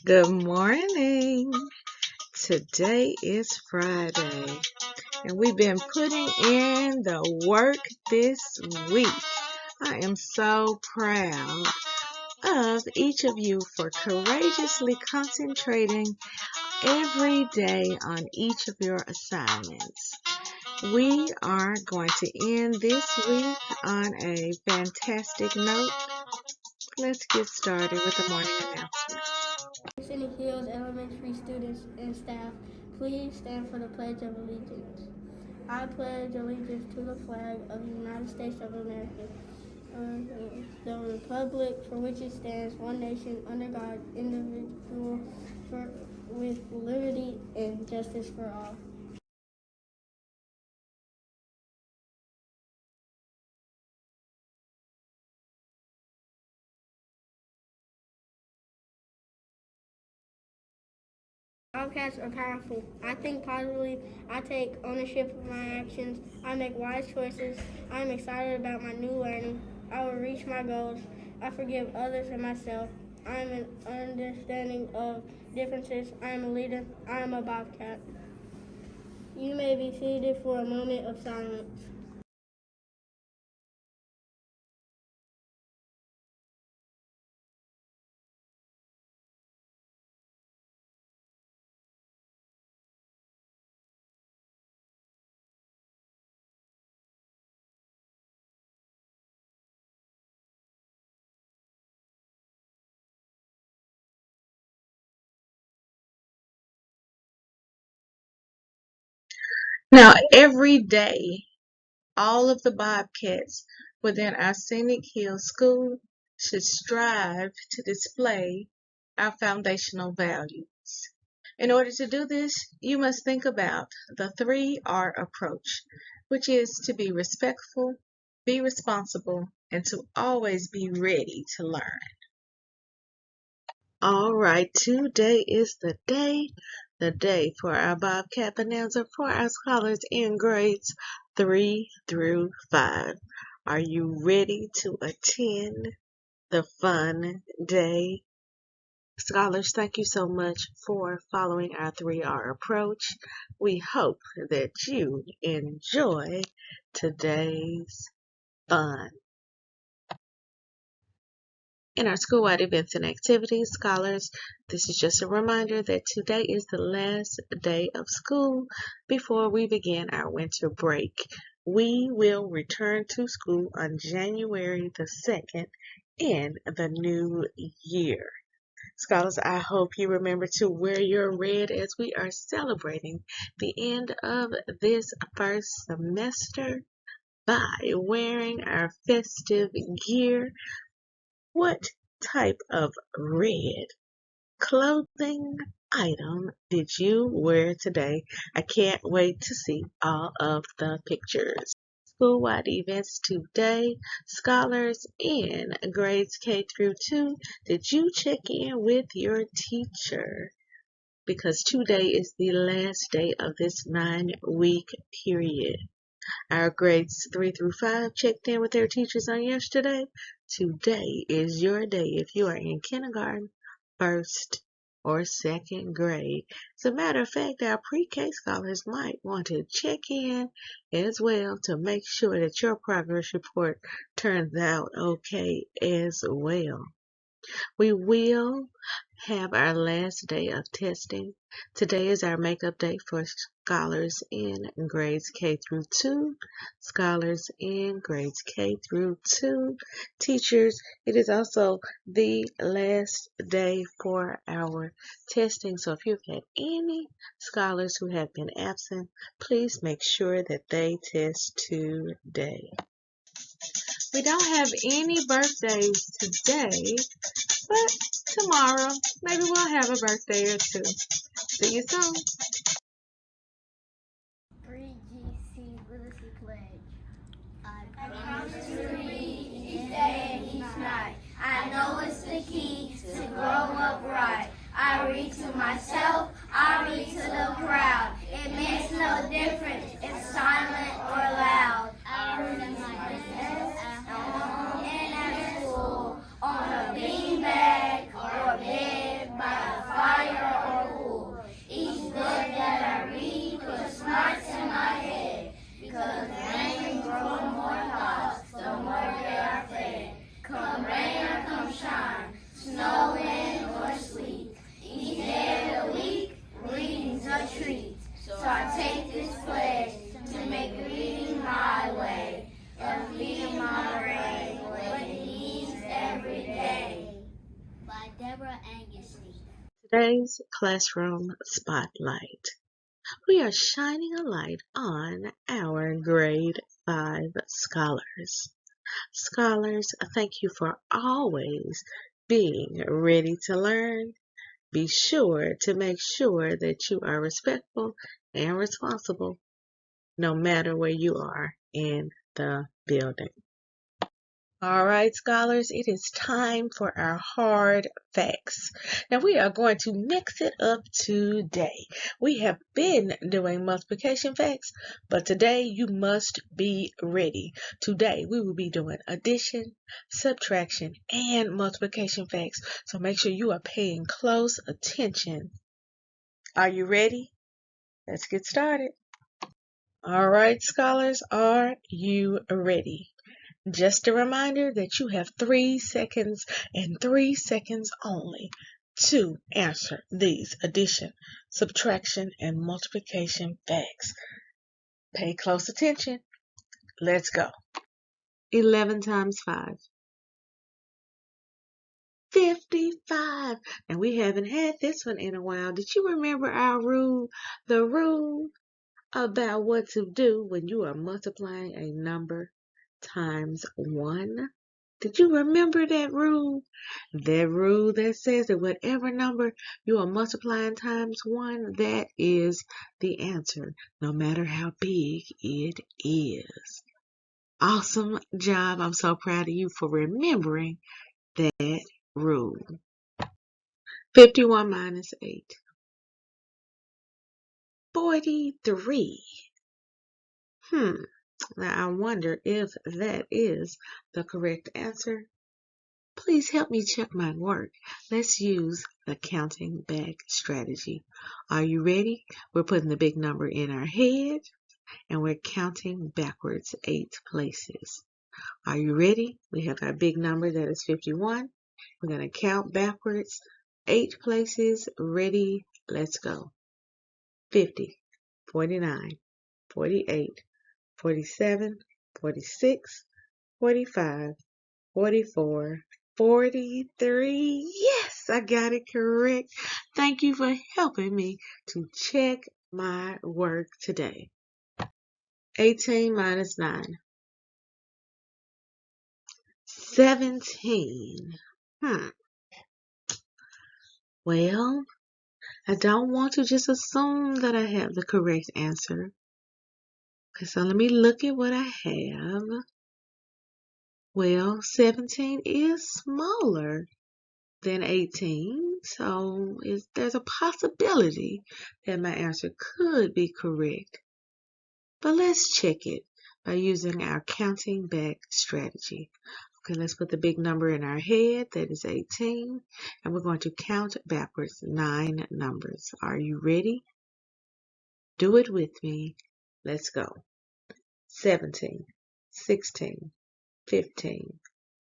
Good morning. Today is Friday, and we've been putting in the work this week. I am so proud of each of you for courageously concentrating every day on each of your assignments. We are going to end this week on a fantastic note. Let's get started with the morning announcements. Scenic Hills Elementary students and staff, please stand for the Pledge of Allegiance. I pledge allegiance to the flag of the United States of America, the republic for which it stands, one nation, under God, indivisible, with liberty and justice for all. Bobcats are powerful. I think positively. I take ownership of my actions. I make wise choices. I'm excited about my new learning. I will reach my goals. I forgive others and myself. I'm an understanding of differences. I am a leader. I am a Bobcat. You may be seated for a moment of silence. Now, every day, all of the Bobcats within our Scenic Hills School should strive to display our foundational values. In order to do this, you must think about the 3R approach, which is to be respectful, be responsible, and to always be ready to learn. All right, today is the day for our Bobcat Bonanza for our scholars in grades 3 through 5. Are you ready to attend the fun day? Scholars, thank you so much for following our 3R approach. We hope that you enjoy today's fun. In our school-wide events and activities, scholars, this is just a reminder that today is the last day of school before we begin our winter break. We will return to school on January the 2nd in the new year. Scholars, I hope you remember to wear your red as we are celebrating the end of this first semester by wearing our festive gear. What type of red clothing item did you wear today? I can't wait to see all of the pictures. School-wide events today. Scholars in grades K through 2, did you check in with your teacher? Because today is the last day of this 9-week period. Our grades 3 through 5 checked in with their teachers on yesterday. Today is your day if you are in kindergarten, first, or second grade. As a matter of fact, our pre-K scholars might want to check in as well to make sure that your progress report turns out okay as well. We will have our last day of testing. Today is our makeup day for scholars in grades K through 2. Scholars in grades K through 2. Teachers, it is also the last day for our testing. So if you've had any scholars who have been absent, please make sure that they test today. We don't have any birthdays today, but tomorrow, maybe we'll have a birthday or two. See you soon. 3GC Literacy Pledge. I promise to read each day and each night. I know it's the key to grow up right. I read to myself, I read to the crowd. It makes no difference if silent or loud. I read at my desk, at home, and at school, on a beanbag or bed by the fire. Today's classroom spotlight. We are shining a light on our grade 5 scholars. Scholars, thank you for always being ready to learn. Be sure to make sure that you are respectful and responsible no matter where you are in the building. All right, scholars, it is time for our hard facts. Now, we are going to mix it up today. We have been doing multiplication facts, but today you must be ready. Today, we will be doing addition, subtraction, and multiplication facts. So make sure you are paying close attention. Are you ready? Let's get started. All right, scholars, are you ready? Just a reminder that you have 3 seconds and 3 seconds only to answer these addition, subtraction, and multiplication facts. Pay close attention. Let's go. 11 times 5. 55. And we haven't had this one in a while. Did you remember our rule? The rule about what to do when you are multiplying a number times 1. Did you remember that rule? That rule that says that whatever number you are multiplying times 1, that is the answer, no matter how big it is. Awesome job. I'm so proud of you for remembering that rule. 51 minus 8. 43. Now I wonder if that is the correct answer. Please help me check my work. Let's use the counting back strategy. Are you ready? We're putting the big number in our head and we're counting backwards 8 places. Are you ready? We have our big number that is 51. We're going to count backwards 8 places. Ready? Let's go. 50, 49, 48, 47, 46, 45, 44, 43. Yes, I got it correct. Thank you for helping me to check my work today. 18 minus 9. 17. Well, I don't want to just assume that I have the correct answer. Okay, so let me look at what I have. Well, 17 is smaller than 18, so there's a possibility that my answer could be correct. But let's check it by using our counting back strategy. Okay, let's put the big number in our head, that is 18, and we're going to count backwards 9 numbers. Are you ready? Do it with me. Let's go. 17, 16, 15,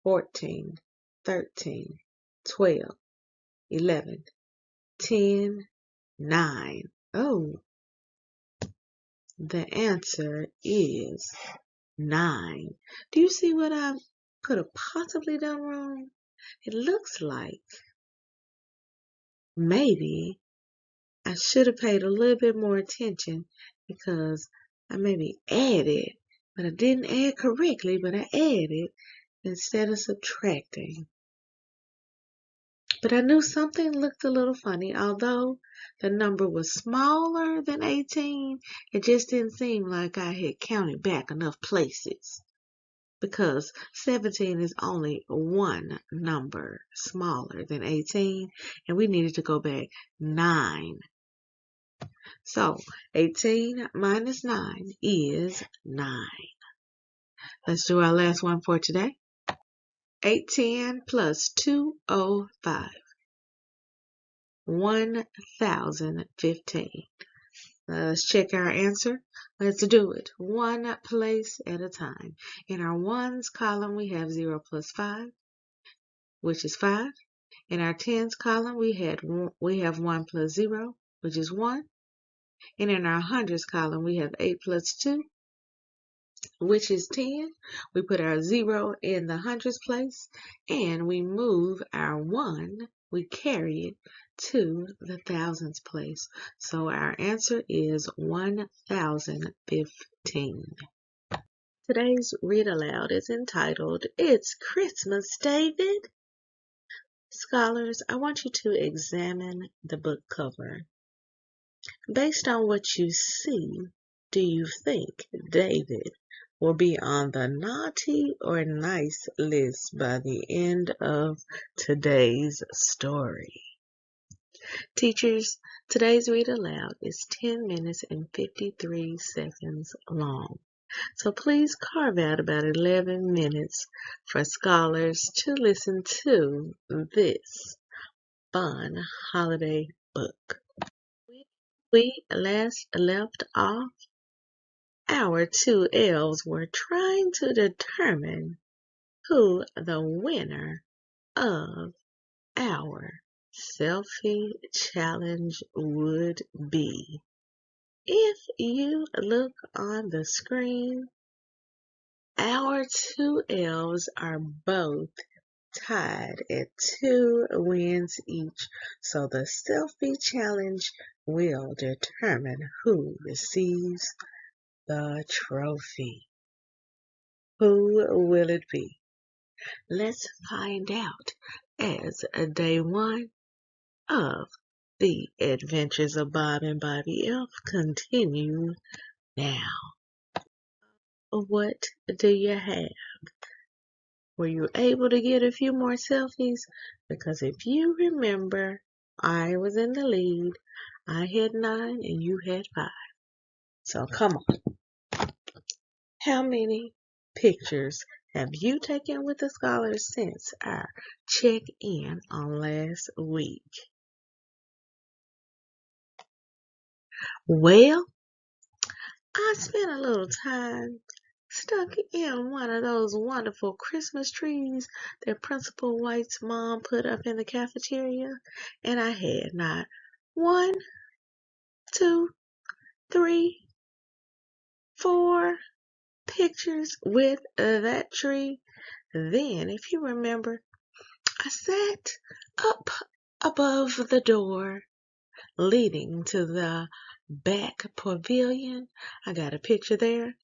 14, 13, 12, 11, 10, 9. Oh, the answer is 9. Do you see what I could have possibly done wrong? It looks like maybe I should have paid a little bit more attention because I maybe added, but I didn't add correctly, but I added instead of subtracting. But I knew something looked a little funny. Although the number was smaller than 18, it just didn't seem like I had counted back enough places. Because 17 is only one number smaller than 18, and we needed to go back 9. So 18 minus 9 is 9. Let's do our last one for today. 810 plus 205. 1015. Let's check our answer. Let's do it one place at a time. In our ones column, we have 0 plus 5, which is 5. In our tens column, we have 1 plus 0, which is 1. And in our hundreds column, we have 8 plus 2, which is 10. We put our 0 in the hundreds place, and we move our 1 we carry it to the thousands place. So our answer is 1015. Today's Read Aloud is entitled, It's Christmas, David. Scholars, I want you to examine the book cover. Based on what you see, do you think David will be on the naughty or nice list by the end of today's story? Teachers, today's Read Aloud is 10 minutes and 53 seconds long. So please carve out about 11 minutes for scholars to listen to this fun holiday book. We last left off, our two elves were trying to determine who the winner of our selfie challenge would be. If you look on the screen, our two elves are both tied at 2 wins each, so the selfie challenge will determine who receives the trophy. Who will it be? Let's find out as day 1 of the Adventures of Bob and Bobby Elf continue now. What do you have? Were you able to get a few more selfies? Because if you remember, I was in the lead. I had 9 and you had 5. So come on. How many pictures have you taken with the scholars since our check-in on last week? Well, I spent a little time stuck in one of those wonderful Christmas trees that Principal White's mom put up in the cafeteria, and I had not 1, 2, 3, 4 pictures with that tree. Then, if you remember, I sat up above the door leading to the back pavilion. I got a picture there.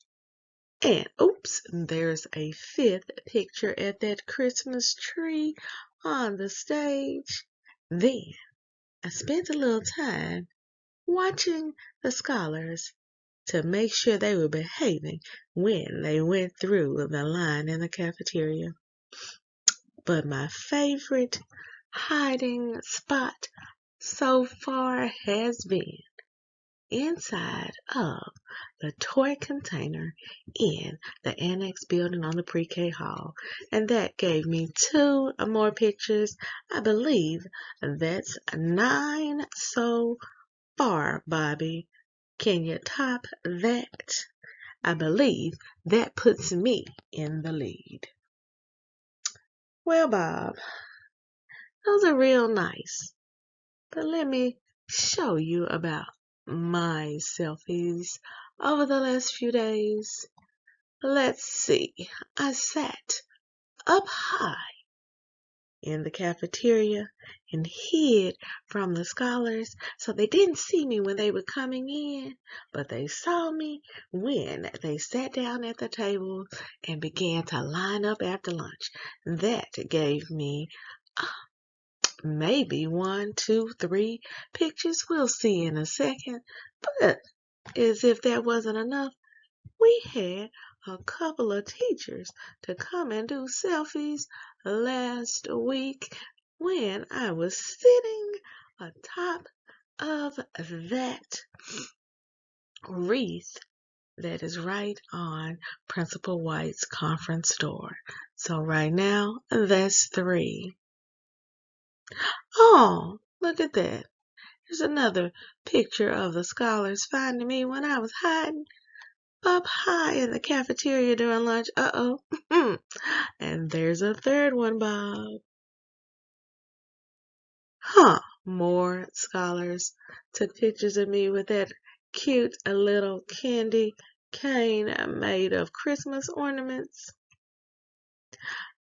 And oops, there's a 5th picture at that Christmas tree on the stage. Then I spent a little time watching the scholars to make sure they were behaving when they went through the line in the cafeteria. But my favorite hiding spot so far has been inside of the toy container in the annex building on the pre-K hall. And that gave me 2 more pictures. I believe that's 9 so far, Bobby. Can you top that? I believe that puts me in the lead. Well, Bob, those are real nice. But let me show you about my selfies over the last few days. Let's see. I sat up high in the cafeteria and hid from the scholars, so they didn't see me when they were coming in, but they saw me when they sat down at the table and began to line up after lunch. That gave me maybe 1, 2, 3 pictures. We'll see in a second. But as if that wasn't enough, we had a couple of teachers to come and do selfies last week when I was sitting atop of that wreath that is right on Principal White's conference door. So right now, that's 3. Oh, look at that. Here's another picture of the scholars finding me when I was hiding up high in the cafeteria during lunch. Uh-oh. And there's a 3rd one, Bob. More scholars took pictures of me with that cute little candy cane made of Christmas ornaments.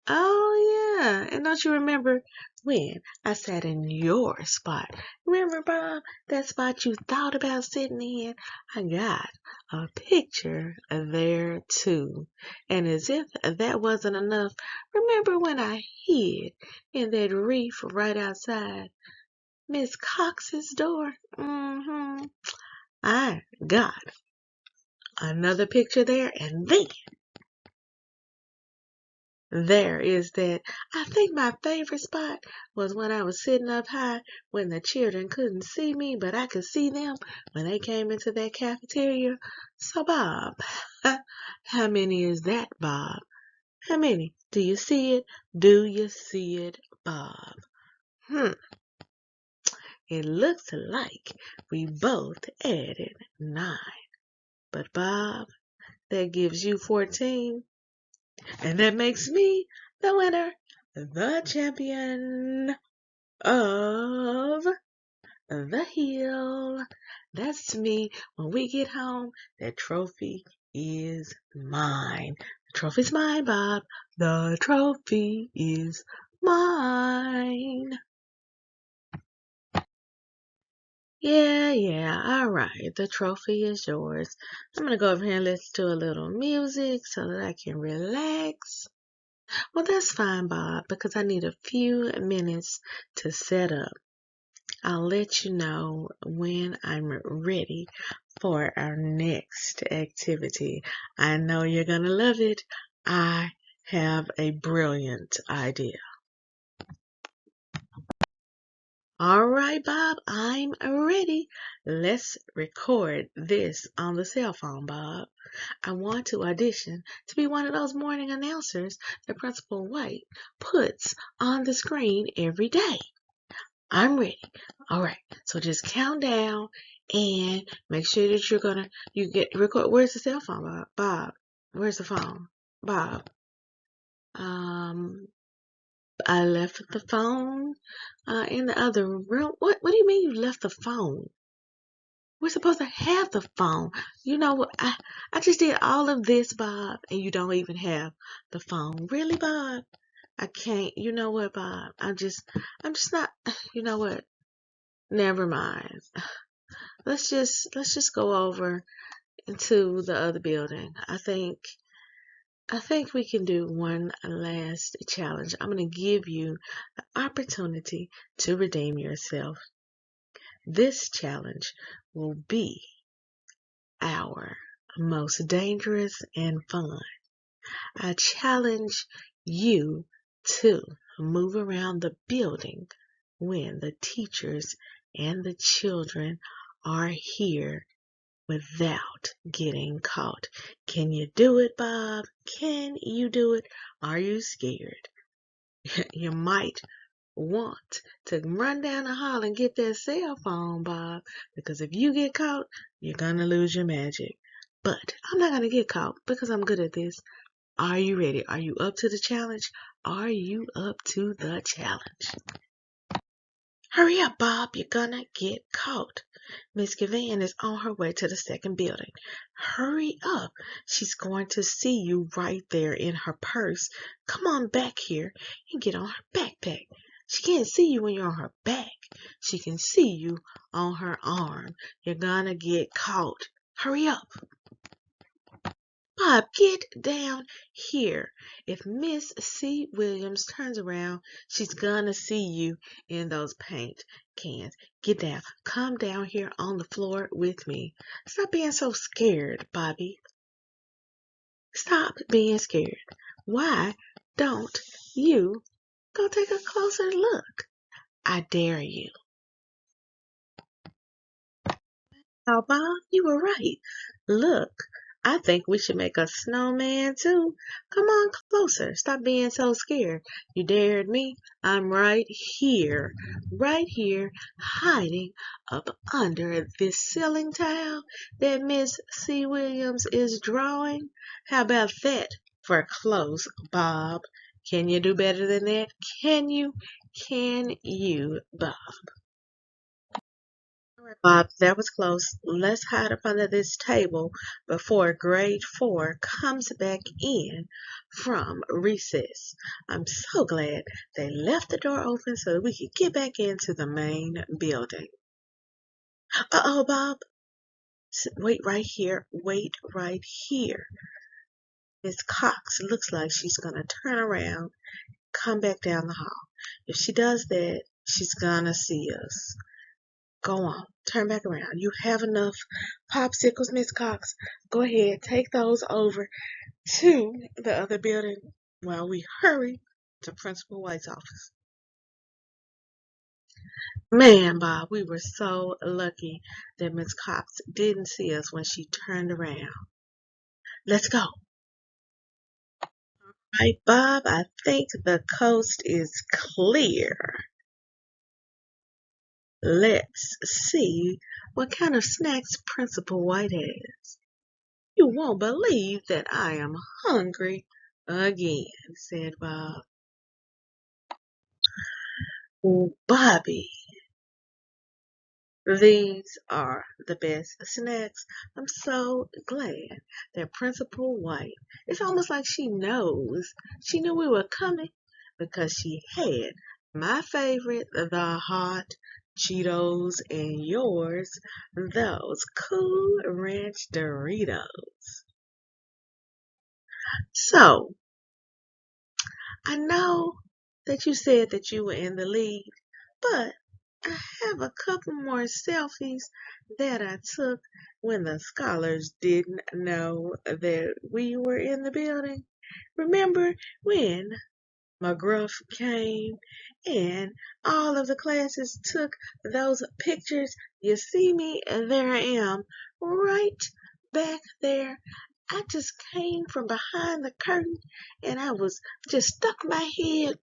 Oh, yeah. And don't you remember when I sat in your spot? Remember, Bob, that spot you thought about sitting in? I got a picture there, too. And as if that wasn't enough, remember when I hid in that reef right outside Miss Cox's door? I got another picture there, and then there is that. I think my favorite spot was when I was sitting up high when the children couldn't see me, but I could see them when they came into that cafeteria. So, Bob, how many is that, Bob? How many? Do you see it? Do you see it, Bob? It looks like we both added 9. But, Bob, that gives you 14. And that makes me the winner, the champion of the hill. That's me. When we get home, that trophy is mine. The trophy's mine, Bob. The trophy is mine. Yeah, all right. The trophy is yours. I'm going to go over here and listen to a little music so that I can relax. Well, that's fine, Bob, because I need a few minutes to set up. I'll let you know when I'm ready for our next activity. I know you're going to love it. I have a brilliant idea. All right, Bob, I'm ready. Let's record this on the cell phone, Bob. I want to audition to be one of those morning announcers that Principal White puts on the screen every day. I'm ready. All right, so just count down and make sure that you get record. Where's the cell phone, Bob? Bob, where's the phone? Bob, um, I left the phone in the other room. What do you mean you left the phone? We're supposed to have the phone. You know what? I just did all of this, Bob, and you don't even have the phone. Really, Bob? I can't. You know what, Bob? I'm just not. You know what? Never mind. Let's just go over into the other building. I think we can do one last challenge. I'm going to give you an opportunity to redeem yourself. This challenge will be our most dangerous and fun. I challenge you to move around the building when the teachers and the children are here without getting caught. Can you do it, Bob? Can you do it? Are you scared? You might want to run down the hall and get that cell phone, Bob, because if you get caught, you're going to lose your magic. But I'm not going to get caught because I'm good at this. Are you ready? Are you up to the challenge? Are you up to the challenge? Hurry up, Bob. You're gonna get caught. Miss Gavan is on her way to the second building. Hurry up. She's going to see you right there in her purse. Come on back here and get on her backpack. She can't see you when you're on her back. She can see you on her arm. You're gonna get caught. Hurry up. Bob, get down here. If Miss C. Williams turns around, she's gonna see you in those paint cans. Get down. Come down here on the floor with me. Stop being so scared, Bobby. Stop being scared. Why don't you go take a closer look? I dare you. Now, Bob, you were right. Look, I think we should make a snowman too. Come on closer. Stop being so scared. You dared me. I'm right here, hiding up under this ceiling tile that Miss C. Williams is drawing. How about that for close, Bob? Can you do better than that? Can you? Can you, Bob? Bob, that was close. Let's hide up under this table before grade 4 comes back in from recess. I'm so glad they left the door open so that we could get back into the main building. Uh-oh, Bob. Wait right here. Wait right here. Miss Cox looks like she's going to turn around, come back down the hall. If she does that, she's going to see us. Go on. Turn back around. You have enough popsicles, Miss Cox. Go ahead. Take those over to the other building while we hurry to Principal White's office. Man, Bob, we were so lucky that Miss Cox didn't see us when she turned around. Let's go. Right, Bob, I think the coast is clear. Let's see what kind of snacks Principal White has. You won't believe that I am hungry again, said Bob. Oh, Bobby, these are the best snacks. I'm so glad that Principal White, it's almost like she knows. She knew we were coming because she had my favorite, the hot Cheetos, and yours, those Cool Ranch Doritos. So, I know that you said that you were in the lead, but I have a couple more selfies that I took when the scholars didn't know that we were in the building. Remember when McGruff came and all of the classes took those pictures? You see me, and there I am, right back there. I just came from behind the curtain and I was just stuck my head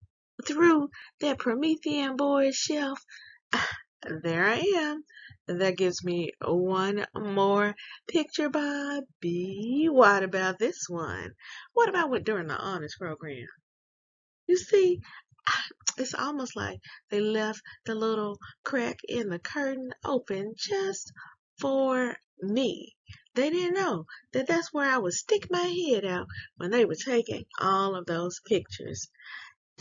through that Promethean boy's shelf. There I am. That gives me one more picture, Bobby. What about this one? What about during the honors program? You see, it's almost like they left the little crack in the curtain open just for me. They didn't know that that's where I would stick my head out when they were taking all of those pictures.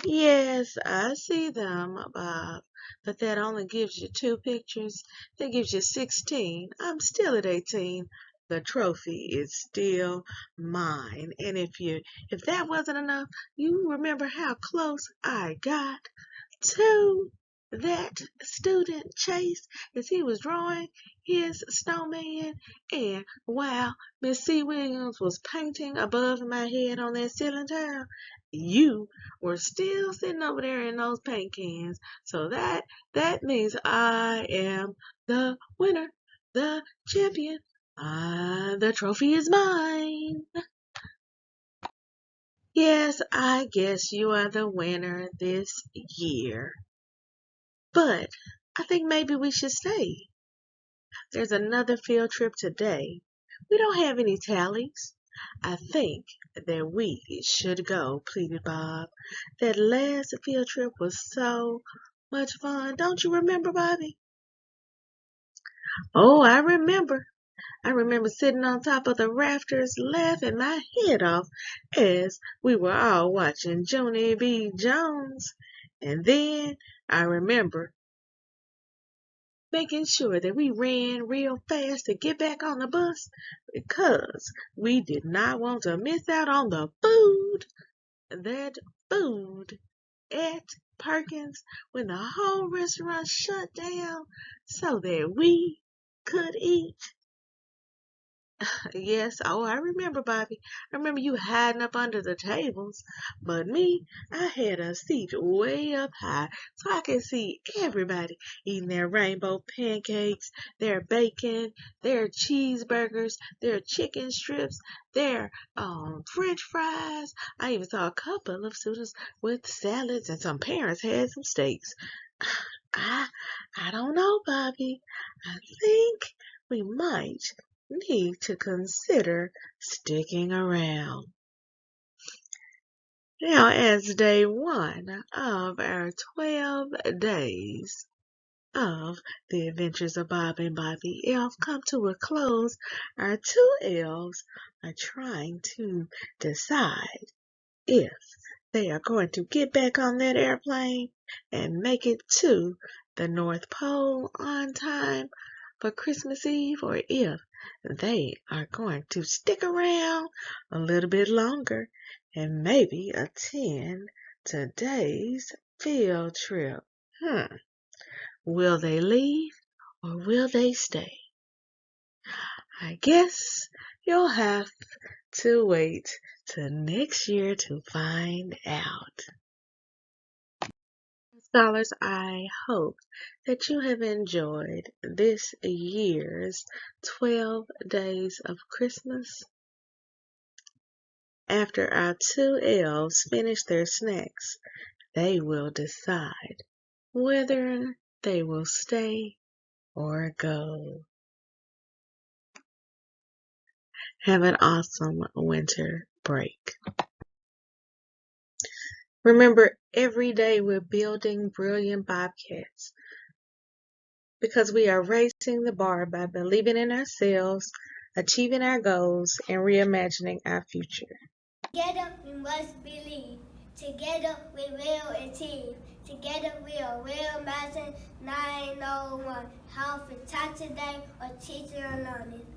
Yes, I see them, Bob, but that only gives you 2 pictures. That gives you 16. I'm still at 18. The trophy is still mine. And if that wasn't enough, you remember how close I got to that student Chase as he was drawing his snowman, and while Miss C. Williams was painting above my head on that ceiling tile, you were still sitting over there in those paint cans. So that means I am the winner, the champion. The trophy is mine. Yes, I guess you are the winner this year. But I think maybe we should stay. There's another field trip today. We don't have any tallies. I think that we should go, pleaded Bob. That last field trip was so much fun. Don't you remember, Bobby? Oh, I remember. I remember sitting on top of the rafters laughing my head off as we were all watching Junie B. Jones. And then I remember making sure that we ran real fast to get back on the bus because we did not want to miss out on the food. That food at Perkins when the whole restaurant shut down so that we could eat. Yes, oh, I remember, Bobby. I remember you hiding up under the tables. But me, I had a seat way up high so I could see everybody eating their rainbow pancakes, their bacon, their cheeseburgers, their chicken strips, their French fries. I even saw a couple of students with salads, and some parents had some steaks. I, I don't know, Bobby. I think we might need to consider sticking around. Now, as day 1 of our 12 days of the adventures of Bob and Bobby Elf come to a close, our two elves are trying to decide if they are going to get back on that airplane and make it to the North Pole on time for Christmas Eve, or if they are going to stick around a little bit longer and maybe attend today's field trip. Will they leave or will they stay? I guess you'll have to wait till next year to find out. Scholars, I hope that you have enjoyed this year's 12 Days of Christmas. After our two elves finish their snacks, they will decide whether they will stay or go. Have an awesome winter break. Remember, every day we're building brilliant Bobcats because we are raising the bar by believing in ourselves, achieving our goals, and reimagining our future. Together we must believe. Together we will achieve. Together we are real imagine 901. How for talk today or teacher anonymous.